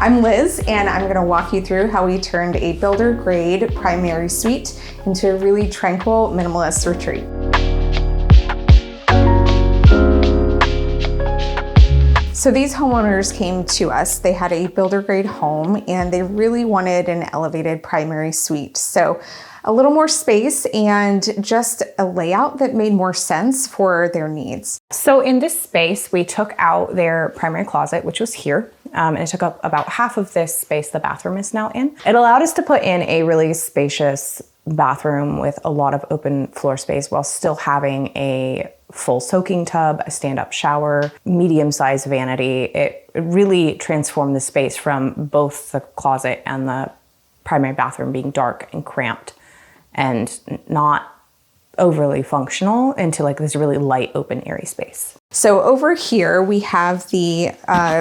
I'm Liz, and I'm gonna walk you through how we turned a builder grade primary suite into a really tranquil minimalist retreat. So these homeowners came to us. They had a builder grade home and they really wanted an elevated primary suite. So a little more space and just a layout that made more sense for their needs. So in this space, we took out their primary closet, which was here. And it took up about half of this space the bathroom is now in. It allowed us to put in a really spacious bathroom with a lot of open floor space while still having a full soaking tub, a stand-up shower, medium-sized vanity. It really transformed the space from both the closet and the primary bathroom being dark and cramped and not overly functional into like this really light, open, airy space. So over here, we have the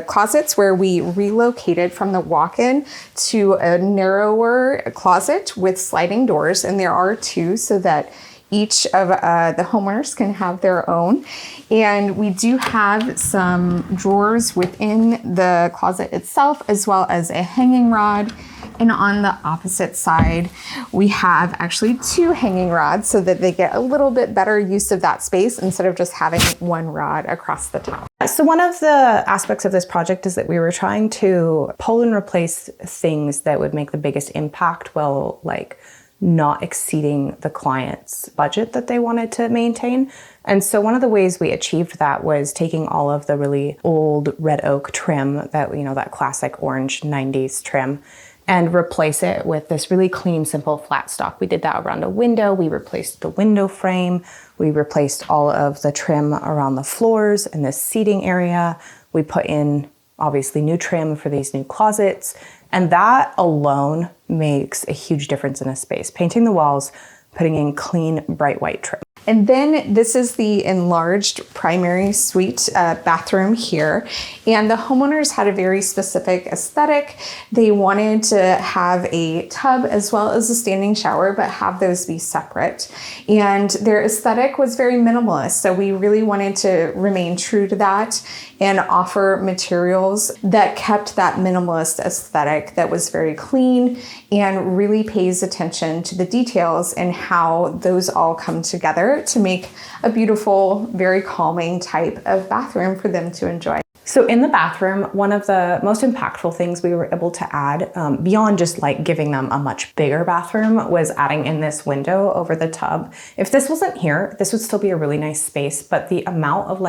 closets where we relocated from the walk-in to a narrower closet with sliding doors, and there are two so that each of the homeowners can have their own. And we do have some drawers within the closet itself, as well as a hanging rod. And on the opposite side, we have actually two hanging rods so that they get a little bit better use of that space instead of just having one rod across the top. So one of the aspects of this project is that we were trying to pull and replace things that would make the biggest impact while not exceeding the client's budget that they wanted to maintain. And so one of the ways we achieved that was taking all of the really old red oak trim, that classic orange 90s trim, and replace it with this really clean, simple flat stock. We did that around a window. We replaced the window frame. We replaced all of the trim around the floors and this seating area. We put in obviously new trim for these new closets. And that alone makes a huge difference in a space. Painting the walls, putting in clean, bright white trim. And then this is the enlarged primary suite bathroom here. And the homeowners had a very specific aesthetic. They wanted to have a tub as well as a standing shower, but have those be separate. And their aesthetic was very minimalist. So we really wanted to remain true to that and offer materials that kept that minimalist aesthetic that was very clean and really pays attention to the details and how those all come together to make a beautiful, very calming type of bathroom for them to enjoy. So in the bathroom, one of the most impactful things we were able to add, beyond just giving them a much bigger bathroom, was adding in this window over the tub. If this wasn't here, this would still be a really nice space, but the amount of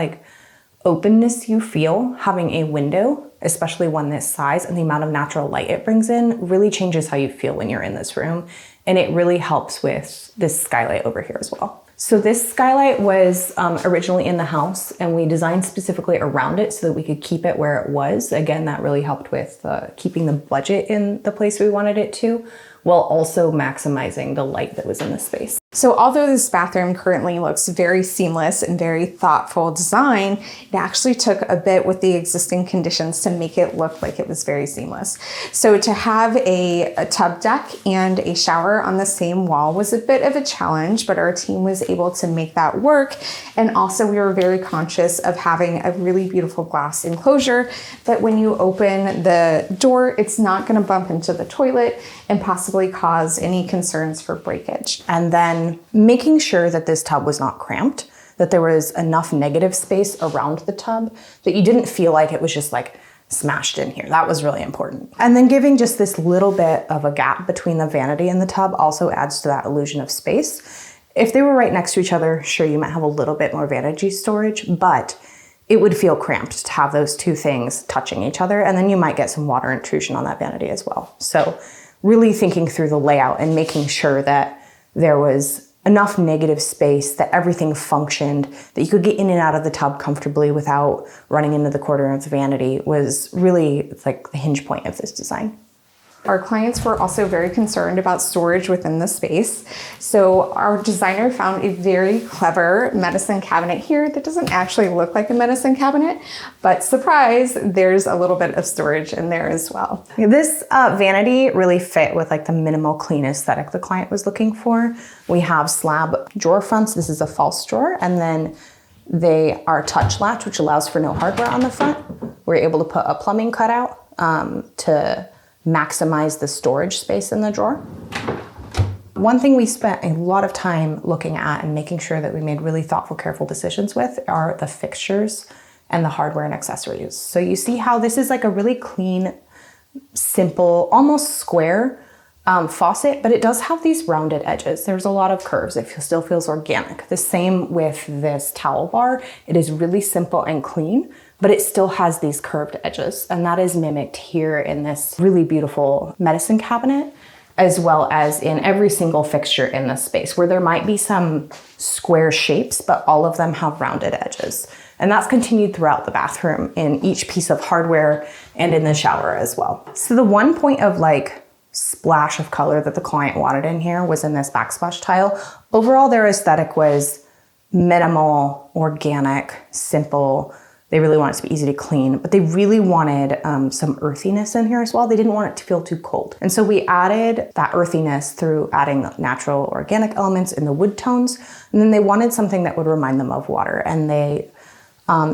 openness you feel having a window, especially one this size, and the amount of natural light it brings in really changes how you feel when you're in this room. And it really helps with this skylight over here as well. So this skylight was originally in the house, and we designed specifically around it so that we could keep it where it was. Again, that really helped with keeping the budget in the place we wanted it to, while also maximizing the light that was in the space. So although this bathroom currently looks very seamless and very thoughtful design, it actually took a bit with the existing conditions to make it look like it was very seamless. So to have a tub deck and a shower on the same wall was a bit of a challenge, but our team was able to make that work. And also we were very conscious of having a really beautiful glass enclosure that when you open the door, it's not going to bump into the toilet and possibly cause any concerns for breakage. And then making sure that this tub was not cramped, that there was enough negative space around the tub, that you didn't feel like it was just smashed in here. That was really important. And then giving just this little bit of a gap between the vanity and the tub also adds to that illusion of space. If they were right next to each other, sure, you might have a little bit more vanity storage, but it would feel cramped to have those two things touching each other. And then you might get some water intrusion on that vanity as well. So really thinking through the layout and making sure that there was enough negative space, that everything functioned, that you could get in and out of the tub comfortably without running into the corner of the vanity was really the hinge point of this design. Our clients were also very concerned about storage within the space. So our designer found a very clever medicine cabinet here that doesn't actually look like a medicine cabinet, but surprise, there's a little bit of storage in there as well. This vanity really fit with the minimal clean aesthetic the client was looking for. We have slab drawer fronts. This is a false drawer, and then they are touch latch, which allows for no hardware on the front. We're able to put a plumbing cutout to maximize the storage space in the drawer. One thing we spent a lot of time looking at and making sure that we made really thoughtful, careful decisions with are the fixtures and the hardware and accessories. So you see how this is like a really clean, simple, almost square faucet, but it does have these rounded edges. There's a lot of curves. It still feels organic. The same with this towel bar. It is really simple and clean, but it still has these curved edges. And that is mimicked here in this really beautiful medicine cabinet, as well as in every single fixture in this space, where there might be some square shapes, but all of them have rounded edges. And that's continued throughout the bathroom in each piece of hardware and in the shower as well. So the one point of like splash of color that the client wanted in here was in this backsplash tile. Overall, their aesthetic was minimal, organic, simple. They really want it to be easy to clean, but they really wanted some earthiness in here as well. They didn't want it to feel too cold. And so we added that earthiness through adding natural organic elements in the wood tones. And then they wanted something that would remind them of water. And they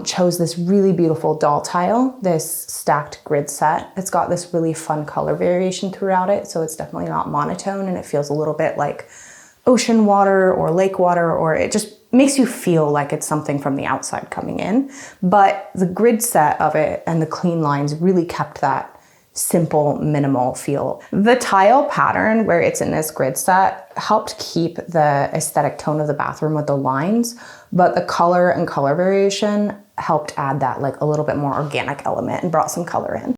chose this really beautiful doll tile, this stacked grid set. It's got this really fun color variation throughout it. So it's definitely not monotone, and it feels a little bit like ocean water or lake water, or it just makes you feel like it's something from the outside coming in. But the grid set of it and the clean lines really kept that simple, minimal feel. The tile pattern where it's in this grid set helped keep the aesthetic tone of the bathroom with the lines, but the color and color variation helped add that like a little bit more organic element and brought some color in.